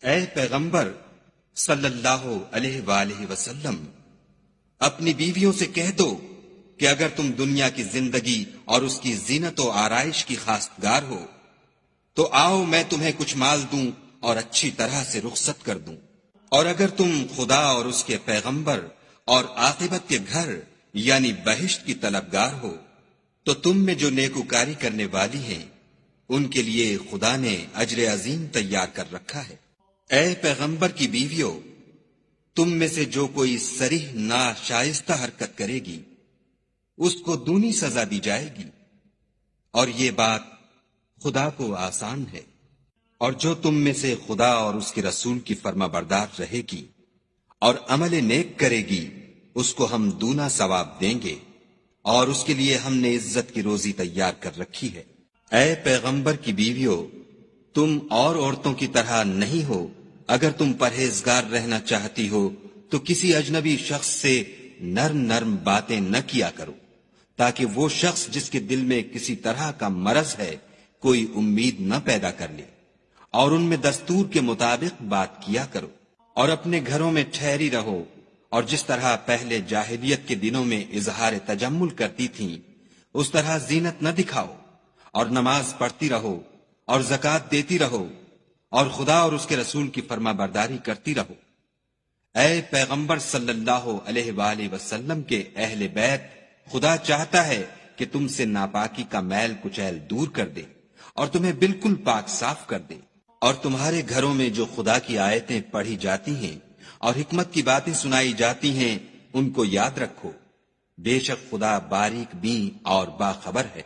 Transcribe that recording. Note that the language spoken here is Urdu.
اے پیغمبر صلی اللہ علیہ وآلہ وسلم، اپنی بیویوں سے کہہ دو کہ اگر تم دنیا کی زندگی اور اس کی زینت و آرائش کی خواستگار ہو تو آؤ میں تمہیں کچھ مال دوں اور اچھی طرح سے رخصت کر دوں، اور اگر تم خدا اور اس کے پیغمبر اور عاقبت کے گھر یعنی بہشت کی طلبگار ہو تو تم میں جو نیکوکاری کرنے والی ہیں ان کے لیے خدا نے اجر عظیم تیار کر رکھا ہے۔ اے پیغمبر کی بیویوں، تم میں سے جو کوئی صریح ناشائستہ حرکت کرے گی اس کو دونی سزا دی جائے گی، اور یہ بات خدا کو آسان ہے۔ اور جو تم میں سے خدا اور اس کے رسول کی فرما بردار رہے گی اور عمل نیک کرے گی اس کو ہم دونا ثواب دیں گے، اور اس کے لیے ہم نے عزت کی روزی تیار کر رکھی ہے۔ اے پیغمبر کی بیویوں، تم اور عورتوں کی طرح نہیں ہو، اگر تم پرہیزگار رہنا چاہتی ہو تو کسی اجنبی شخص سے نرم نرم باتیں نہ کیا کرو، تاکہ وہ شخص جس کے دل میں کسی طرح کا مرض ہے کوئی امید نہ پیدا کر لے، اور ان میں دستور کے مطابق بات کیا کرو، اور اپنے گھروں میں ٹھہری رہو، اور جس طرح پہلے جاہلیت کے دنوں میں اظہار تجمل کرتی تھیں اس طرح زینت نہ دکھاؤ، اور نماز پڑھتی رہو اور زکوٰۃ دیتی رہو، اور خدا اور اس کے رسول کی فرما برداری کرتی رہو۔ اے پیغمبر صلی اللہ علیہ وآلہ وسلم کے اہل بیت، خدا چاہتا ہے کہ تم سے ناپاکی کا میل کچیل دور کر دے اور تمہیں بالکل پاک صاف کر دے، اور تمہارے گھروں میں جو خدا کی آیتیں پڑھی جاتی ہیں اور حکمت کی باتیں سنائی جاتی ہیں ان کو یاد رکھو، بے شک خدا باریک بین اور باخبر ہے۔